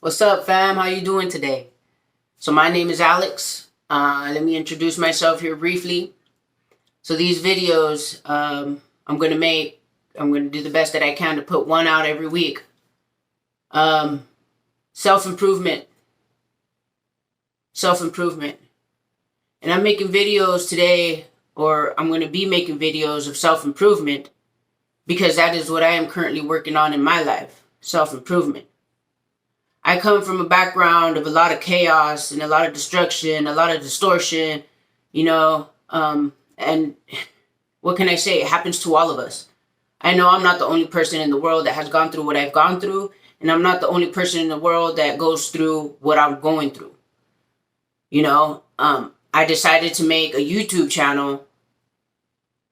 What's up, fam? How you doing today? So my name is Alex. Let me introduce myself here briefly. So these videos I'm going to make, I'm going to do the best that I can to put one out every week. Self-improvement. Self-improvement. And I'm making videos today, or I'm going to be making videos of self-improvement because that is what I am currently working on in my life. Self-improvement. I come from a background of a lot of chaos and a lot of destruction, a lot of distortion, and what can I say? It happens to all of us. I know I'm not the only person in the world that has gone through what I've gone through, and I'm not the only person in the world that goes through what I'm going through. I decided to make a YouTube channel,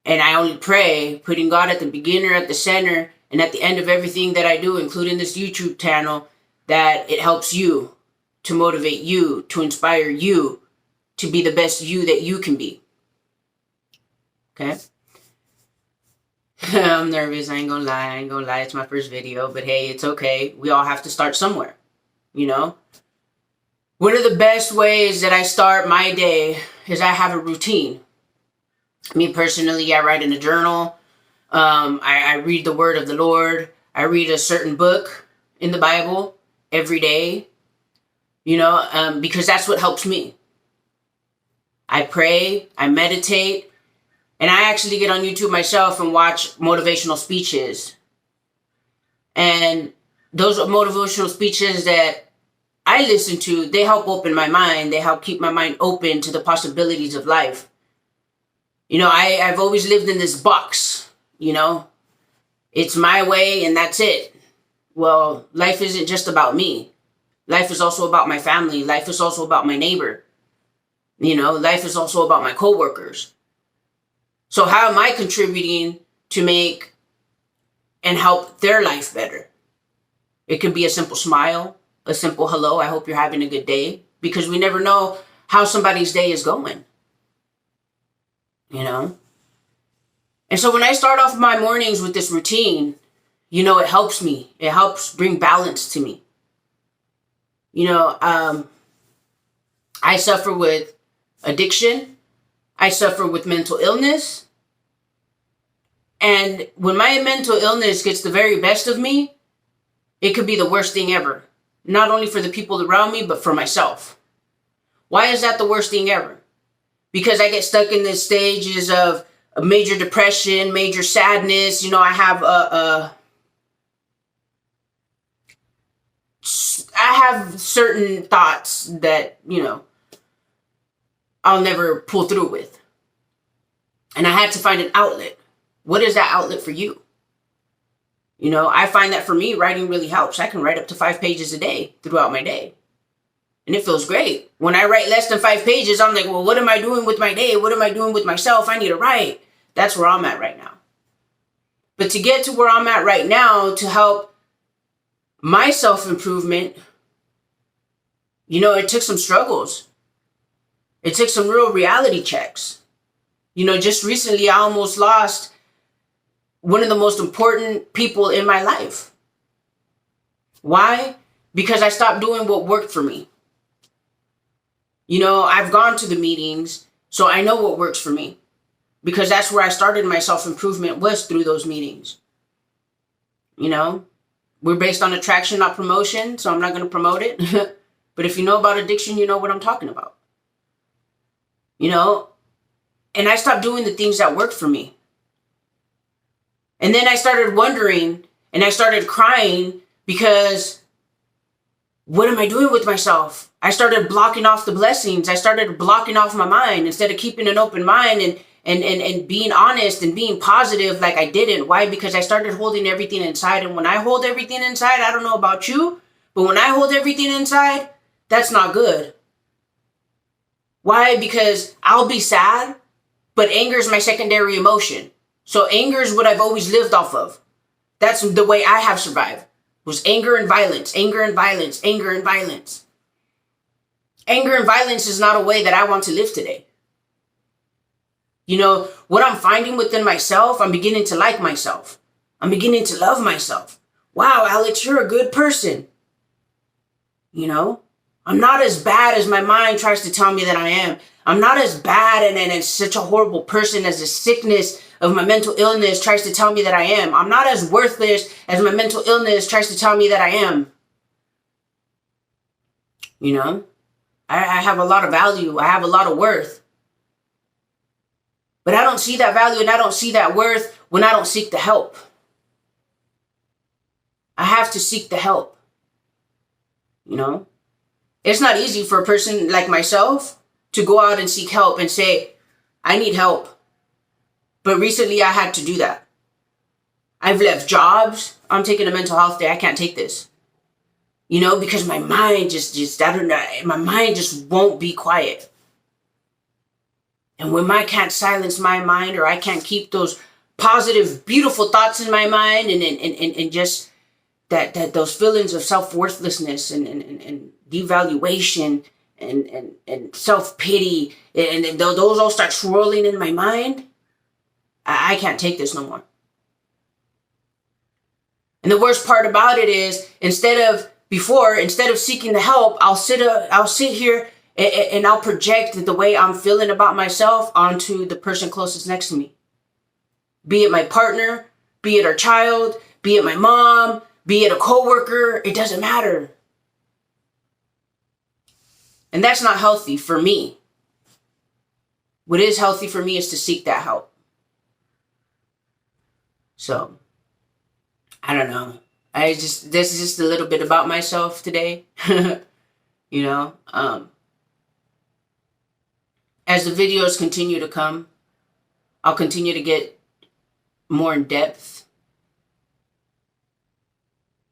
and I only pray, putting God at the beginner, at the center, and at the end of everything that I do, including this YouTube channel, that it helps you, to motivate you, to inspire you to be the best you that you can be. Okay? I'm nervous, I ain't gonna lie, it's my first video, but hey, it's okay. We all have to start somewhere, One of the best ways that I start my day is I have a routine. Me personally, I write in a journal. I read the word of the Lord. I read a certain book in the Bible every day, because that's what helps me. I pray, I meditate, and I actually get on YouTube myself and watch motivational speeches. And those motivational speeches that I listen to, they help open my mind. They help keep my mind open to the possibilities of life. I've always lived in this box, It's my way and that's it. Well, life isn't just about me. Life is also about my family. Life is also about my neighbor. Life is also about my coworkers. So how am I contributing to make and help their life better? It could be a simple smile, a simple hello, I hope you're having a good day, because we never know how somebody's day is going. And so when I start off my mornings with this routine, it helps me. It helps bring balance to me. I suffer with addiction. I suffer with mental illness. And when my mental illness gets the very best of me, it could be the worst thing ever. Not only for the people around me, but for myself. Why is that the worst thing ever? Because I get stuck in the stages of a major depression, major sadness. I have certain thoughts that, I'll never pull through with. And I had to find an outlet. What is that outlet for you? I find that for me, writing really helps. I can write up to 5 pages a day throughout my day. And it feels great. When I write less than 5 pages, I'm like, well, what am I doing with my day? What am I doing with myself? I need to write. That's where I'm at right now. But to get to where I'm at right now, to help my self-improvement, it took some struggles. It took some real reality checks. Just recently, I almost lost one of the most important people in my life. Why? Because I stopped doing what worked for me. I've gone to the meetings, so I know what works for me. Because that's where I started my self-improvement, was through those meetings. We're based on attraction, not promotion, so I'm not going to promote it. But if you know about addiction, you know what I'm talking about. And I stopped doing the things that worked for me. And then I started wondering, and I started crying because what am I doing with myself? I started blocking off the blessings. I started blocking off my mind instead of keeping an open mind and being honest and being positive like I didn't. Why? Because I started holding everything inside. And when I hold everything inside, I don't know about you, but when I hold everything inside, that's not good. Why? Because I'll be sad, but anger is my secondary emotion. So anger is what I've always lived off of. That's the way I have survived. Was anger and violence, anger and violence, anger and violence. Anger and violence is not a way that I want to live today. What I'm finding within myself, I'm beginning to like myself. I'm beginning to love myself. Wow, Alex, you're a good person. You know, I'm not as bad as my mind tries to tell me that I am. I'm not as bad and such a horrible person as the sickness of my mental illness tries to tell me that I am. I'm not as worthless as my mental illness tries to tell me that I am. You know, I have a lot of value. I have a lot of worth. But I don't see that value and I don't see that worth when I don't seek the help. I have to seek the help. You know, it's not easy for a person like myself to go out and seek help and say, I need help. But recently I had to do that. I've left jobs. I'm taking a mental health day. I can't take this. You know, because my mind just I don't know, my mind just won't be quiet. And when I can't silence my mind, or I can't keep those positive, beautiful thoughts in my mind, and just that those feelings of self-worthlessness and devaluation and self-pity, and those all start swirling in my mind, I can't take this no more. And the worst part about it is, instead of seeking the help, I'll sit here and I'll project the way I'm feeling about myself onto the person closest next to me. Be it my partner, be it our child, be it my mom, be it a coworker, it doesn't matter. And that's not healthy for me. What is healthy for me is to seek that help. So, I don't know. This is just a little bit about myself today. You know, as the videos continue to come, I'll continue to get more in depth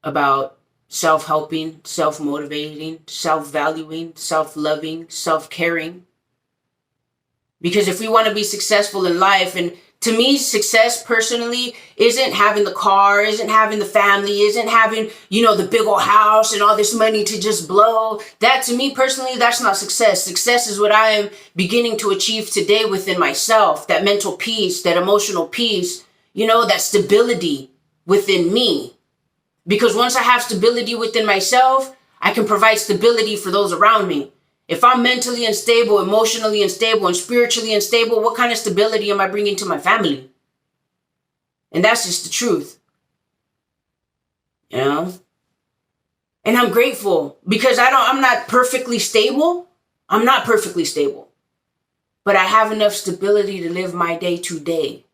about self-helping, self-motivating, self-valuing, self-loving, self-caring. Because if we want to be successful in life, and to me, success personally isn't having the car, isn't having the family, isn't having, the big old house and all this money to just blow. That, to me personally, that's not success. Success is what I am beginning to achieve today within myself. That mental peace, that emotional peace, that stability within me. Because once I have stability within myself, I can provide stability for those around me. If I'm mentally unstable, emotionally unstable, and spiritually unstable, what kind of stability am I bringing to my family? And that's just the truth. And I'm grateful because I'm not perfectly stable. I'm not perfectly stable. But I have enough stability to live my day to day.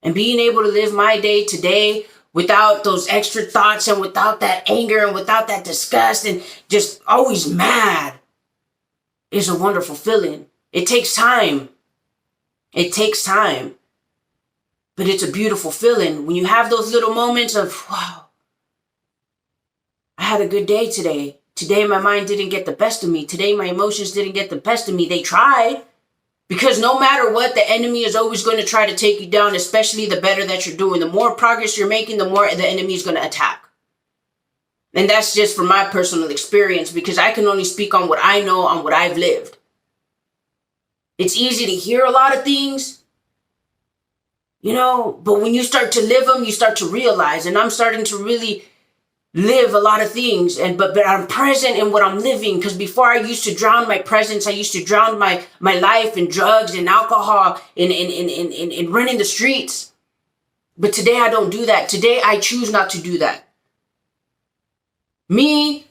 And being able to live my day to day without those extra thoughts and without that anger and without that disgust and just always mad is a wonderful feeling. It takes time. It takes time. But it's a beautiful feeling when you have those little moments of, wow, I had a good day today. Today my mind didn't get the best of me. Today my emotions didn't get the best of me. They tried. Because no matter what, the enemy is always going to try to take you down, especially the better that you're doing. The more progress you're making, the more the enemy is going to attack. And that's just from my personal experience, because I can only speak on what I know, on what I've lived. It's easy to hear a lot of things, but when you start to live them, you start to realize, and I'm starting to really live a lot of things, but I'm present in what I'm living, because before I used to drown my presence, I used to drown my life in drugs and alcohol in running the streets. But today I don't do that. Today I choose not to do that. Me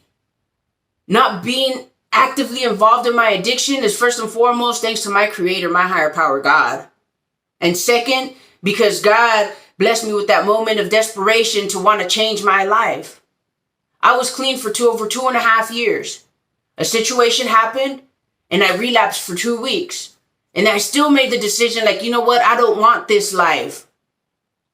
not being actively involved in my addiction is first and foremost thanks to my creator, my higher power, God. And second, because God blessed me with that moment of desperation to want to change my life. I was clean for over 2.5 years. A situation happened and I relapsed for 2 weeks. And I still made the decision, I don't want this life.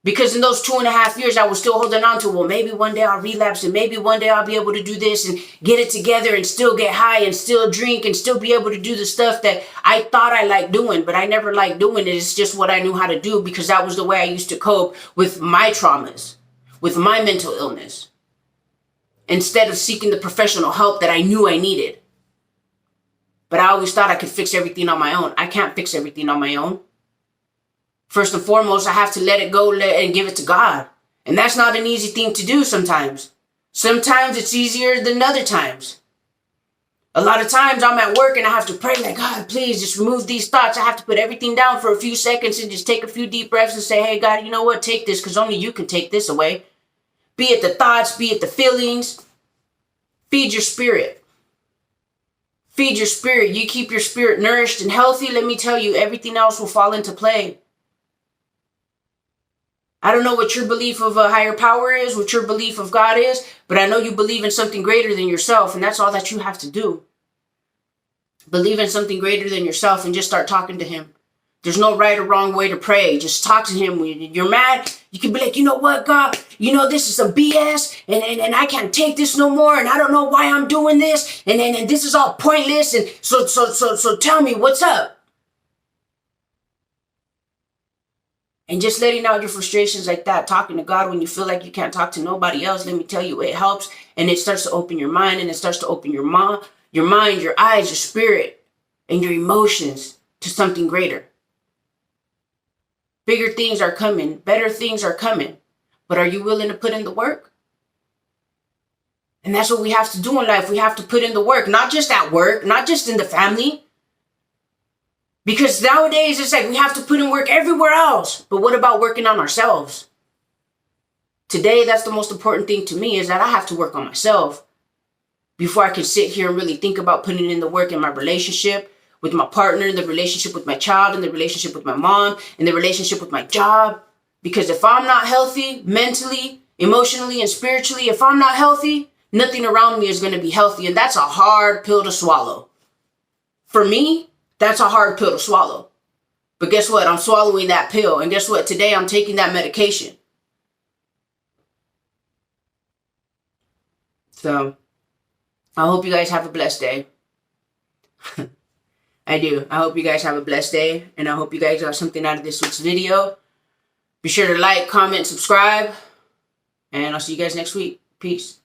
Because in those 2.5 years, I was still holding on to, well, maybe one day I'll relapse and maybe one day I'll be able to do this and get it together and still get high and still drink and still be able to do the stuff that I thought I liked doing, but I never liked doing it. It's just what I knew how to do because that was the way I used to cope with my traumas, with my mental illness, instead of seeking the professional help that I knew I needed. But I always thought I could fix everything on my own. I can't fix everything on my own. First and foremost, I have to let it go and give it to God. And that's not an easy thing to do sometimes. Sometimes it's easier than other times. A lot of times I'm at work and I have to pray like, God, please just remove these thoughts. I have to put everything down for a few seconds and just take a few deep breaths and say, hey, God, you know what? Take this, because only you can take this away. Be it the thoughts, be it the feelings. Feed your spirit. Feed your spirit. You keep your spirit nourished and healthy, let me tell you, everything else will fall into play. I don't know what your belief of a higher power is, what your belief of God is, but I know you believe in something greater than yourself, and that's all that you have to do. Believe in something greater than yourself and just start talking to him. There's no right or wrong way to pray. Just talk to him. When you're mad, you can be like, you know what, God, you know, this is some BS and I can't take this no more. And I don't know why I'm doing this. And this is all pointless. And so tell me what's up. And just letting out your frustrations like that, talking to God when you feel like you can't talk to nobody else, let me tell you, it helps. And it starts to open your mind, and it starts to open your mind, your eyes, your spirit, and your emotions to something greater. Bigger things are coming. Better things are coming. But are you willing to put in the work? And that's what we have to do in life. We have to put in the work, not just at work, not just in the family. Because nowadays it's like we have to put in work everywhere else. But what about working on ourselves? Today, that's the most important thing to me, is that I have to work on myself before I can sit here and really think about putting in the work in my relationship with my partner, in the relationship with my child, in the relationship with my mom, in the relationship with my job. Because if I'm not healthy mentally, emotionally, and spiritually, if I'm not healthy, nothing around me is going to be healthy. And that's a hard pill to swallow. For me, that's a hard pill to swallow. But guess what? I'm swallowing that pill. And guess what? Today I'm taking that medication. So I hope you guys have a blessed day. I do. I hope you guys have a blessed day. And I hope you guys got something out of this week's video. Be sure to like, comment, subscribe. And I'll see you guys next week. Peace.